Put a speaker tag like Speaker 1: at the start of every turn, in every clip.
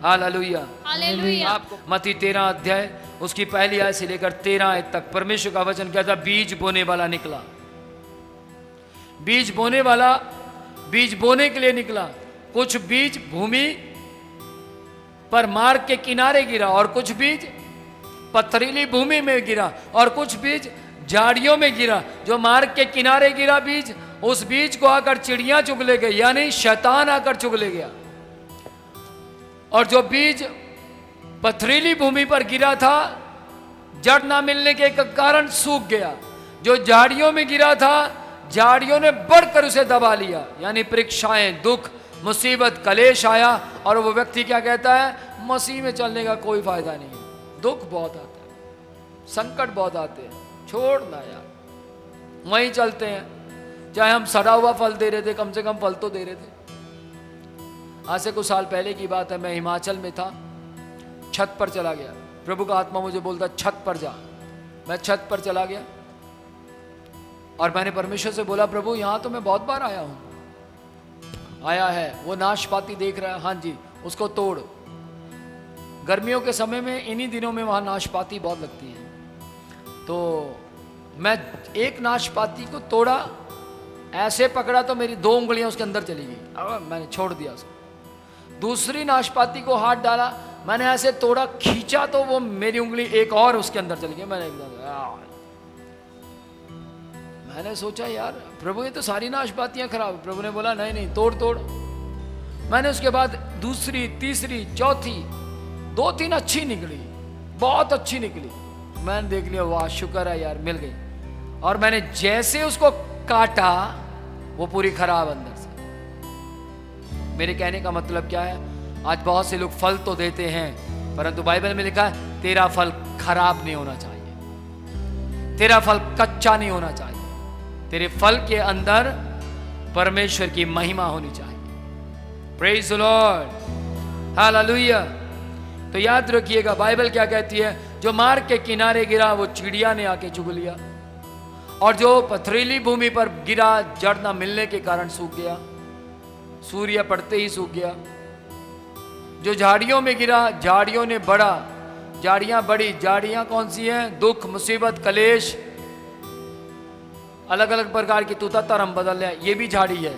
Speaker 1: Hallelujah.
Speaker 2: Hallelujah.
Speaker 1: आपको मत्ती 13 अध्याय उसकी पहली आयत से लेकर 13 आयत तक परमेश्वर का वचन कहता, बीज बोने वाला निकला। बीज बोने वाला बीज बोने के लिए निकला। कुछ बीज भूमि पर मार्ग के किनारे गिरा, और कुछ बीज पथरीली भूमि में गिरा, और कुछ बीज झाड़ियों में गिरा। जो मार्ग के किनारे गिरा बीज, उस बीज को आकर चिड़ियां चुग ले गई, यानी शैतान आकर चुग ले गया। और जो बीज पथरीली भूमि पर गिरा था, जड़ ना मिलने के कारण सूख गया। जो झाड़ियों में गिरा था, झाड़ियों ने बढ़कर उसे दबा लिया, यानी परीक्षाएं, दुख, मुसीबत, कलेश आया, और वो व्यक्ति क्या कहता है, मसीह में चलने का कोई फायदा नहीं है। दुख बहुत आता है, संकट बहुत आते हैं, छोड़ना यार, वहीं चलते हैं। चाहे हम सड़ा हुआ फल दे रहे थे, कम से कम फल तो दे रहे थे। आज से कुछ साल पहले की बात है, मैं हिमाचल में था, छत पर चला गया। प्रभु का आत्मा मुझे बोलता, छत पर जा। मैं छत पर चला गया और मैंने परमेश्वर से बोला, प्रभु यहाँ तो मैं बहुत बार आया हूँ। आया है, वो नाशपाती देख रहा है, हाँ जी, उसको तोड़। गर्मियों के समय में इन्हीं दिनों में वहाँ नाशपाती बहुत लगती है। तो मैं एक नाशपाती को तोड़ा, ऐसे पकड़ा तो मेरी 2 उंगलियां उसके अंदर चली गई। अब मैंने छोड़ दिया उसको। दूसरी नाशपाती को हाथ डाला, मैंने ऐसे तोड़ा, खींचा तो वो मेरी उंगली एक और उसके अंदर चली गई। मैंने सोचा, यार प्रभु ये तो सारी नाशपातियां खराब। प्रभु ने बोला, नहीं नहीं, तोड़ तोड़। मैंने उसके बाद दूसरी, तीसरी, चौथी, 2-3 अच्छी निकली, बहुत अच्छी निकली। मैंने देख लिया, वाह शुक्र है यार, मिल गई। और मैंने जैसे उसको काटा, वो पूरी खराब अंदर से। मेरे कहने का मतलब क्या है, आज बहुत से लोग फल तो देते हैं, परंतु बाइबल में लिखा है, तेरा फल खराब नहीं होना चाहिए, तेरा फल कच्चा नहीं होना चाहिए, तेरे फल के अंदर परमेश्वर की महिमा होनी चाहिए। Praise the Lord, hallelujah. तो याद रखिएगा, बाइबल क्या कहती है, जो मार्ग के किनारे गिरा वो चिड़िया ने आके चुग लिया, और जो पथरीली भूमि पर गिरा, जड़ ना मिलने के कारण सूख गया, सूर्य पड़ते ही सूख गया। जो झाड़ियों में गिरा, झाड़ियों ने बढ़ा, झाड़ियां बढ़ी। झाड़ियां कौन सी हैं? दुख, मुसीबत, कलेश, अलग अलग प्रकार की तूता धर्म बदल रहा है, ये भी झाड़ी है।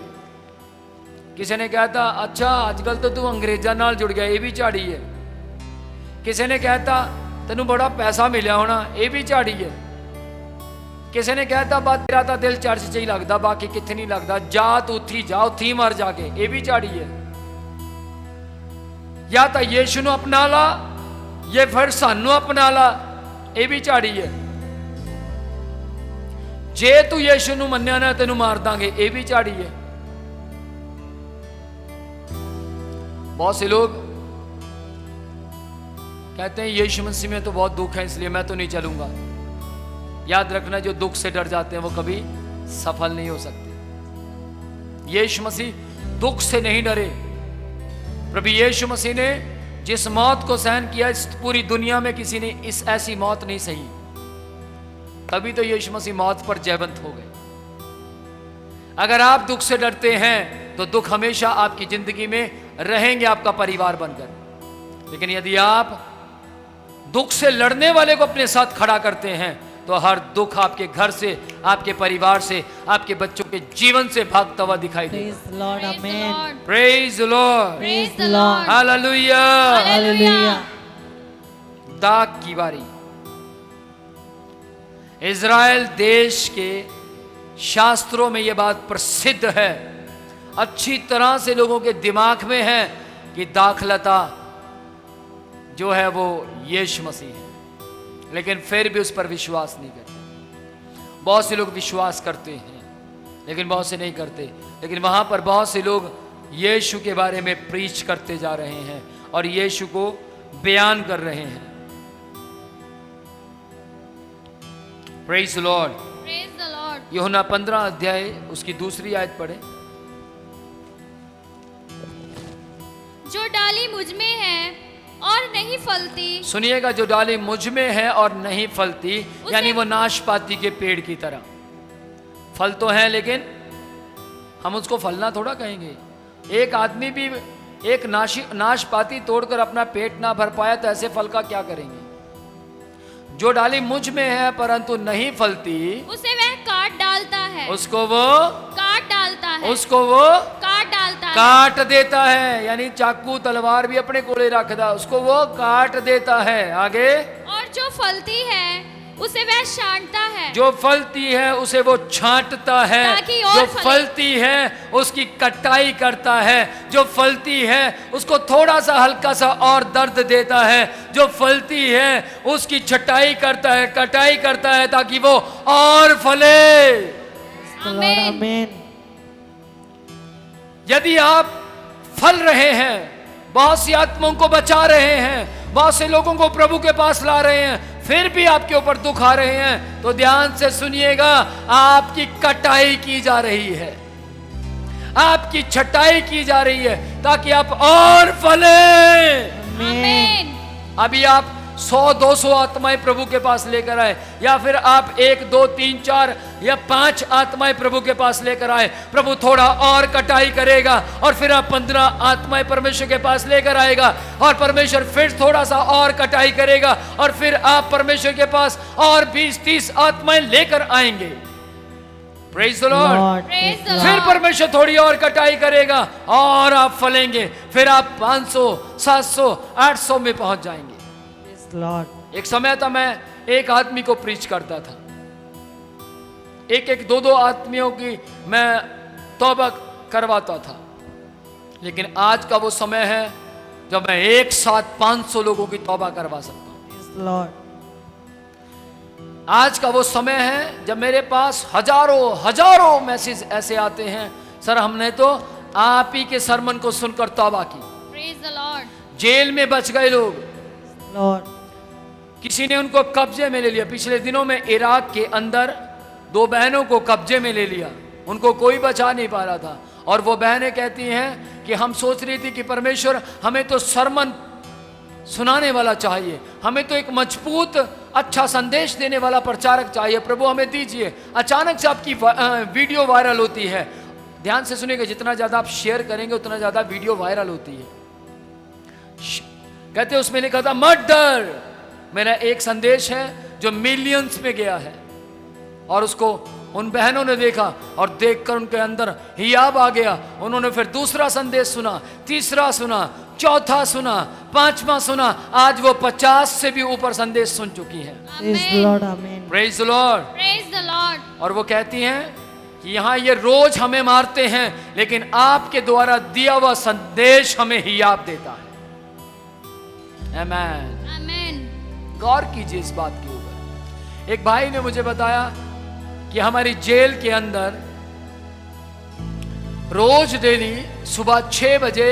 Speaker 1: किसी ने कहा था, अच्छा आजकल तो तू अंग्रेजा नाल जुड़ गया, ये भी झाड़ी है। किसी ने कहा था, तेनू बड़ा पैसा मिला होना, ये भी झाड़ी है। किसी ने कहा था, बात तेरा तो दिल चर्च च ही लगता, बाकी कितने नहीं लगता, जा तू उठी जा, उठी मर जाके, ये भी झाड़ी है। या तो यीशु नू अपना ला, ये फिर सानू अपना ला, ये भी झाड़ी है। जे तू यीशु नू मन्या ना, तेनू मार दांगे, ये भी झाड़ी है। बहुत से लोग कहते हैं, यीशु मसीह में तो बहुत दुख है, इसलिए मैं तो नहीं चलूंगा। याद रखना, जो दुख से डर जाते हैं वो कभी सफल नहीं हो सकते। यीशु मसीह दुख से नहीं डरे। प्रभु यीशु मसीह ने जिस मौत को सहन किया, इस पूरी दुनिया में किसी ने इस ऐसी मौत नहीं सही। तभी तो यीशु मसीह मौत पर जयवंत हो गए। अगर आप दुख से डरते हैं तो दुख हमेशा आपकी जिंदगी में रहेंगे, आपका परिवार बनकर। लेकिन यदि आप दुख से लड़ने वाले को अपने साथ खड़ा करते हैं, तो हर दुख आपके घर से, आपके परिवार से, आपके बच्चों के जीवन से भागता हुआ दिखाई देगा।
Speaker 2: Praise the Lord, amen.
Speaker 1: Praise the Lord.
Speaker 2: Praise the Lord.
Speaker 1: Hallelujah.
Speaker 2: Hallelujah.
Speaker 1: दाग की बारी। इज़राइल देश के शास्त्रों में यह बात प्रसिद्ध है, अच्छी तरह से लोगों के दिमाग में है कि दाखलता जो है वो यीशु मसीह है, लेकिन फिर भी उस पर विश्वास नहीं करते। बहुत से लोग विश्वास करते हैं, लेकिन बहुत से नहीं करते। लेकिन वहां पर बहुत से लोग यीशु के बारे में प्रीच करते जा रहे हैं और यीशु को बयान कर रहे हैं। Praise the Lord.
Speaker 2: Praise the Lord.
Speaker 1: यूहन्ना 15 अध्याय उसकी दूसरी आयत पढ़े।
Speaker 2: जो डाली मुझ में है और नहीं फलती,
Speaker 1: सुनिएगा, जो डाली मुझ में है और नहीं फलती, यानी वो नाशपाती के पेड़ की तरह। फल तो है, लेकिन हम उसको फलना थोड़ा कहेंगे। एक आदमी भी एक नाशपाती तोड़कर अपना पेट ना भर पाया तो ऐसे फल का क्या करेंगे? जो डाली मुझ में है परंतु नहीं फलती,
Speaker 2: उसे वह काट डालता है।
Speaker 1: उसको वो
Speaker 2: काट डालता है।
Speaker 1: उसको वो
Speaker 2: काट डालता है।
Speaker 1: काट देता है। यानी चाकू तलवार भी अपने कोले रखदा, उसको वो काट देता है। आगे,
Speaker 2: और जो फलती है उसे वह छांटता है।
Speaker 1: जो फलती है उसे वो छांटता है।
Speaker 2: ताकि और
Speaker 1: जो
Speaker 2: फले।
Speaker 1: फलती है उसकी कटाई करता है। जो फलती है उसको थोड़ा सा हल्का सा और दर्द देता है। जो फलती है उसकी छटाई करता है, कटाई करता है ताकि वो और फले।
Speaker 2: आमीन।
Speaker 3: आमीन।
Speaker 1: यदि आप फल रहे हैं, बहुत सी आत्माओं को बचा रहे हैं, बहुत से लोगों को प्रभु के पास ला रहे हैं, फिर भी आपके ऊपर दुख आ रहे हैं, तो ध्यान से सुनिएगा, आपकी कटाई की जा रही है, आपकी छटाई की जा रही है ताकि आप और फले।
Speaker 2: आमीन।
Speaker 1: अभी आप 100-200 आत्माएं प्रभु के पास लेकर आए, या फिर आप 1 2 3 4 या 5 आत्माएं प्रभु के पास लेकर आए, प्रभु थोड़ा और कटाई करेगा और फिर आप 15 आत्माएं परमेश्वर के पास लेकर आएगा और परमेश्वर फिर थोड़ा सा और कटाई करेगा और फिर आप परमेश्वर के पास और 20-30 आत्माएं लेकर आएंगे। Praise the Lord.
Speaker 2: Praise the
Speaker 1: फिर
Speaker 2: Lord।
Speaker 1: परमेश्वर थोड़ी और कटाई करेगा और आप फलेंगे, फिर आप 500 700 800 में पहुंच जाएंगे।
Speaker 3: लॉर्ड।
Speaker 1: एक समय था मैं एक आदमी को प्रीच करता था, एक 2 आदमियों की मैं तौबा करवाता था, लेकिन आज का वो समय है जब मैं एक साथ 500 लोगों की तौबा करवा सकता हूं।
Speaker 3: लॉर्ड।
Speaker 1: आज का वो समय है जब मेरे पास हजारों मैसेज ऐसे आते हैं, सर हमने तो आप ही के सरमन को सुनकर तौबा की।
Speaker 2: Praise the Lord।
Speaker 1: जेल में बच गए लोग,
Speaker 3: लॉर्ड।
Speaker 1: किसी ने उनको कब्जे में ले लिया। पिछले दिनों में इराक के अंदर 2 बहनों को कब्जे में ले लिया, उनको कोई बचा नहीं पा रहा था, और वो बहनें कहती हैं कि हम सोच रही थी कि परमेश्वर हमें तो सरमन सुनाने वाला चाहिए, हमें तो एक मजबूत अच्छा संदेश देने वाला प्रचारक चाहिए, प्रभु हमें दीजिए। अचानक से आपकी वीडियो वायरल होती है। ध्यान से सुनिएगा, जितना ज़्यादा आप शेयर करेंगे उतना ज़्यादा वीडियो वायरल होती है। कहते उसमें लिखा था मत डर। मेरा एक संदेश है जो मिलियंस में गया है, और उसको उन बहनों ने देखा और देखकर उनके अंदर हियाब आ गया। उन्होंने फिर दूसरा संदेश सुना, तीसरा सुना, चौथा सुना, 5वां सुना, आज वो 50 से भी ऊपर संदेश सुन चुकी हैं।
Speaker 3: लॉर्ड। आमीन।
Speaker 1: Praise the Lord.
Speaker 2: Praise the Lord।
Speaker 1: और वो कहती हैं कि यहाँ ये रोज हमें मारते हैं, लेकिन आपके द्वारा दिया हुआ संदेश हमें हियाब देता है। आमीन।
Speaker 2: आमीन।
Speaker 1: गौर कीजिए इस बात के ऊपर। एक भाई ने मुझे बताया कि हमारी जेल के अंदर रोज डेली सुबह 6 बजे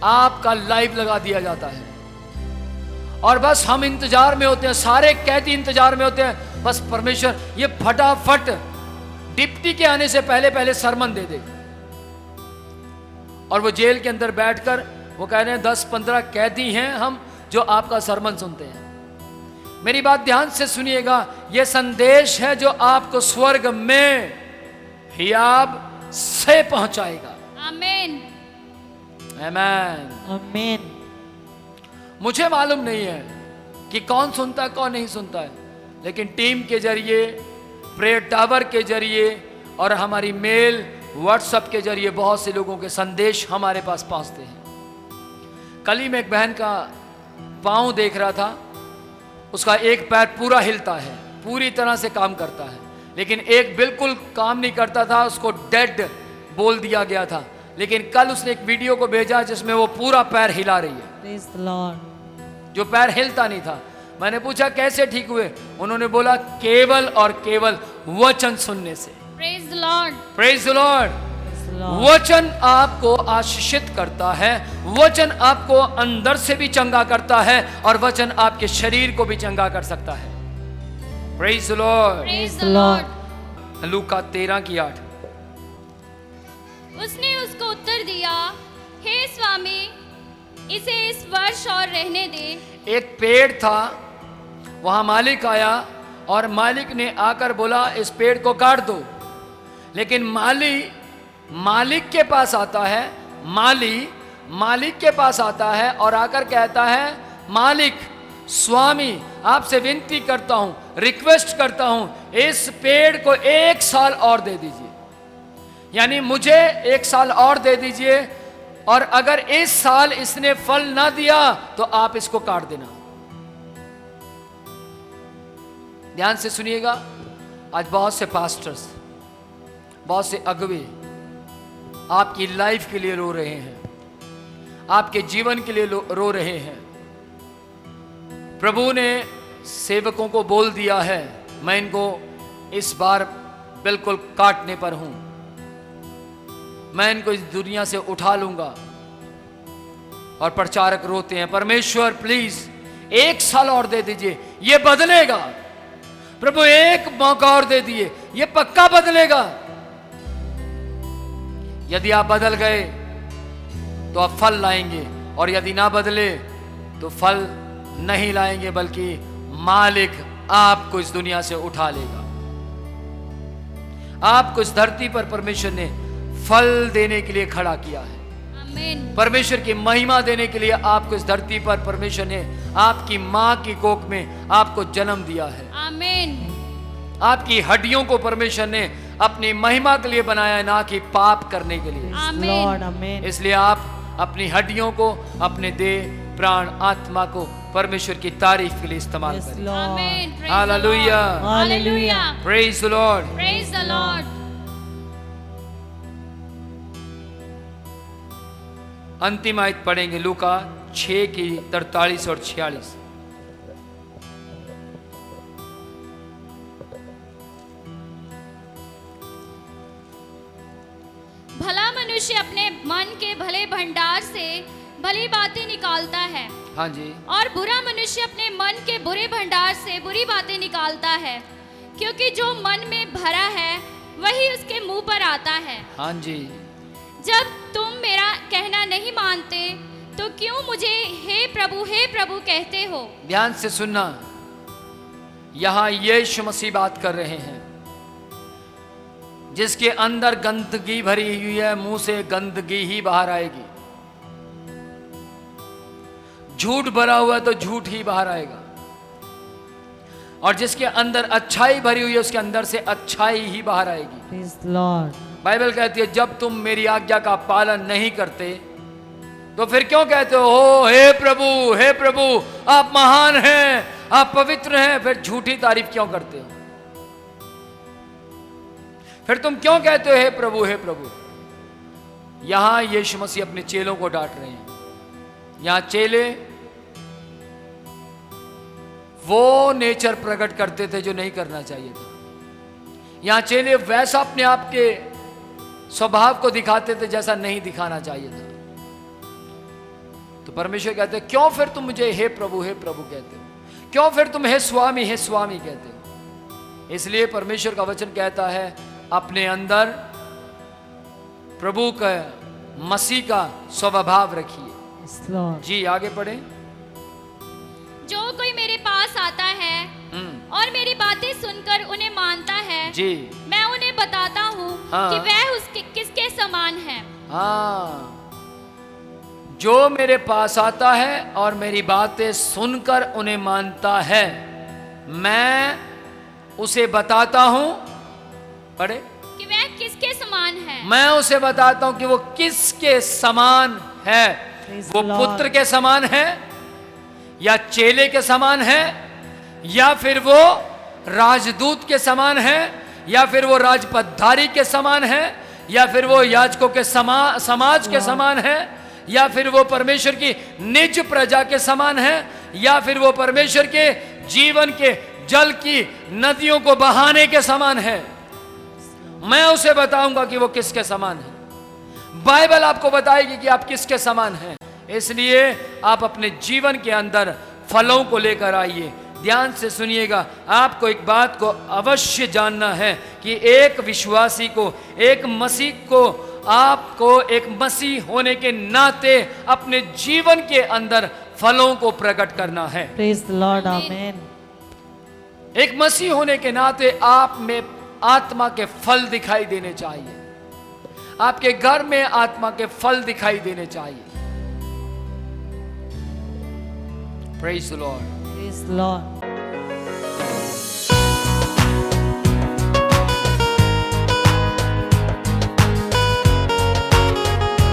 Speaker 1: आपका लाइव लगा दिया जाता है, और बस हम इंतजार में होते हैं, सारे कैदी इंतजार में होते हैं, बस परमेश्वर ये फटाफट डिप्टी के आने से पहले सरमन दे दे। और वो जेल के अंदर बैठकर वो कह रहे हैं 10-15 कैदी हैं हम जो आपका सरमन सुनते हैं। मेरी बात ध्यान से सुनिएगा, यह संदेश है जो आपको स्वर्ग में हियाब से पहुंचाएगा।
Speaker 2: आमीन।
Speaker 1: आमीन।
Speaker 3: आमीन।
Speaker 1: मुझे मालूम नहीं है कि कौन सुनता है कौन नहीं सुनता है, लेकिन टीम के जरिए, प्रेयर टावर के जरिए और हमारी मेल व्हाट्सएप के जरिए बहुत से लोगों के संदेश हमारे पास पहुंचते हैं। कल ही मैं एक बहन का पाँव देख रहा था, उसका एक पैर पूरा हिलता है, पूरी तरह से काम करता है, लेकिन एक बिल्कुल काम नहीं करता था, उसको डेड बोल दिया गया था। लेकिन कल उसने एक वीडियो को भेजा जिसमें वो पूरा पैर हिला रही है,
Speaker 3: प्रेज द लॉर्ड।
Speaker 1: जो पैर हिलता नहीं था। मैंने पूछा कैसे ठीक हुए, उन्होंने बोला केवल और केवल वचन सुनने से।
Speaker 2: Praise the Lord।
Speaker 1: Praise the Lord.
Speaker 3: Praise the Lord.
Speaker 1: वचन आपको आशीषित करता है, वचन आपको अंदर से भी चंगा करता है, और वचन आपके शरीर को भी चंगा कर सकता है। Praise the Lord.
Speaker 2: Praise
Speaker 3: the
Speaker 2: the
Speaker 3: Lord।
Speaker 2: Lord।
Speaker 1: लूका 13:8।
Speaker 2: उसने उसको उत्तर दिया, हे स्वामी, इसे इस वर्ष और रहने दे।
Speaker 1: एक पेड़ था, वहां मालिक आया और मालिक ने आकर बोला इस पेड़ को काट दो, लेकिन मालिक के पास आता है, माली मालिक के पास आता है और आकर कहता है, मालिक, स्वामी, आपसे विनती करता हूं, रिक्वेस्ट करता हूं, इस पेड़ को 1 साल और दे दीजिए, यानी मुझे 1 साल और दे दीजिए, और अगर इस साल इसने फल ना दिया तो आप इसको काट देना। ध्यान से सुनिएगा, आज बहुत से पास्टर्स, बहुत से अगुवे आपकी लाइफ के लिए रो रहे हैं, आपके जीवन के लिए रो रहे हैं। प्रभु ने सेवकों को बोल दिया है, मैं इनको इस बार बिल्कुल काटने पर हूं, मैं इनको इस दुनिया से उठा लूंगा। और प्रचारक रोते हैं, परमेश्वर प्लीज 1 साल और दे दीजिए, ये बदलेगा। प्रभु 1 मौका और दे दिए, ये पक्का बदलेगा। यदि आप बदल गए तो आप फल लाएंगे, और यदि ना बदले तो फल नहीं लाएंगे, बल्कि मालिक आपको इस दुनिया से उठा लेगा। आपको इस धरती पर परमेश्वर ने फल देने के लिए खड़ा किया है।
Speaker 2: आमीन।
Speaker 1: परमेश्वर की महिमा देने के लिए आपको इस धरती पर परमेश्वर ने आपकी मां की कोख में आपको जन्म दिया है।
Speaker 2: आमीन।
Speaker 1: आपकी हड्डियों को परमेश्वर ने अपनी महिमा के लिए बनाया है, ना कि पाप करने के लिए।
Speaker 2: आमीन।
Speaker 3: लॉर्ड आमेन।
Speaker 1: इसलिए आप अपनी हड्डियों को, अपने देह, प्राण, आत्मा को परमेश्वर की तारीफ के लिए इस्तेमाल
Speaker 3: यस
Speaker 1: करें।
Speaker 3: लॉर्ड।
Speaker 2: आमीन।
Speaker 1: Hallelujah.
Speaker 2: Hallelujah.
Speaker 1: Praise the Lord.
Speaker 2: Praise the Lord.
Speaker 1: अंतिम आयत पढ़ेंगे लूका 6 की 43 और 46।
Speaker 2: भला मनुष्य अपने मन के भले भंडार से भली बातें निकालता है,
Speaker 1: हाँ जी।
Speaker 2: और बुरा मनुष्य अपने मन के बुरे भंडार से बुरी बातें निकालता है, क्योंकि जो मन में भरा है वही उसके मुंह पर आता है।
Speaker 1: हाँ जी।
Speaker 2: जब तुम मेरा कहना नहीं मानते तो क्यों मुझे हे प्रभु कहते हो?
Speaker 1: ध्यान से सुनना, यहां यीशु मसीह बात कर रहे हैं। जिसके अंदर गंदगी भरी हुई है, मुंह से गंदगी ही बाहर आएगी। झूठ भरा हुआ है तो झूठ ही बाहर आएगा, और जिसके अंदर अच्छाई भरी हुई है उसके अंदर से अच्छाई ही बाहर आएगी।
Speaker 3: Praise the Lord.
Speaker 1: बाइबल कहती है, जब तुम मेरी आज्ञा का पालन नहीं करते तो फिर क्यों कहते हो हे प्रभु आप महान हैं, आप पवित्र हैं? फिर झूठी तारीफ क्यों करते हो? फिर तुम क्यों कहते हो हे प्रभु? यहां यीशु मसीह अपने चेलों को डांट रहे हैं। यहां चेले वो नेचर प्रकट करते थे जो नहीं करना चाहिए था। यहां चेले वैसा अपने आप के स्वभाव को दिखाते थे जैसा नहीं दिखाना चाहिए था। तो परमेश्वर कहते हैं, क्यों फिर तुम मुझे हे प्रभु कहते हो? क्यों फिर तुम हे स्वामी कहते हो? इसलिए परमेश्वर का वचन कहता है, अपने अंदर प्रभु का, मसीह का स्वभाव रखिए।
Speaker 3: Yes Lord.
Speaker 1: जी आगे पढ़े।
Speaker 2: जो कोई मेरे पास आता है और मेरी बातें सुनकर उन्हें मानता है,
Speaker 1: जी,
Speaker 2: मैं उन्हें बताता हूँ
Speaker 1: हाँ।
Speaker 2: कि वह उसके किसके समान है।
Speaker 1: हाँ, जो मेरे पास आता है और मेरी बातें सुनकर उन्हें मानता है, मैं उसे बताता हूं, पढ़े,
Speaker 2: कि वह किसके समान है।
Speaker 1: मैं उसे बताता हूं कि वो किसके समान है।
Speaker 3: Praise
Speaker 1: वो
Speaker 3: the Lord.
Speaker 1: पुत्र के समान है, या चेले के समान है, या फिर वो राजदूत के समान है, या फिर वो राजपदधारी के समान है, या फिर वो याजकों के समाज के समान है, या फिर वो परमेश्वर की निज प्रजा के समान है, या फिर वो परमेश्वर के जीवन के जल की नदियों को बहाने के समान है। मैं उसे बताऊंगा कि वो किसके समान है। बाइबल आपको बताएगी कि आप किसके समान हैं। इसलिए आप अपने जीवन के अंदर फलों को लेकर आइए। ध्यान से सुनिएगा, आपको एक बात को अवश्य जानना है कि एक विश्वासी को, एक मसीह को, आपको एक मसीह होने के नाते अपने जीवन के अंदर फलों को प्रकट करना है।
Speaker 3: Praise the Lord. आमेन।
Speaker 1: एक मसीह होने के नाते आप में आत्मा के फल दिखाई देने चाहिए। आपके घर में आत्मा के फल दिखाई देने चाहिए। Praise the Lord.
Speaker 3: Praise the Lord.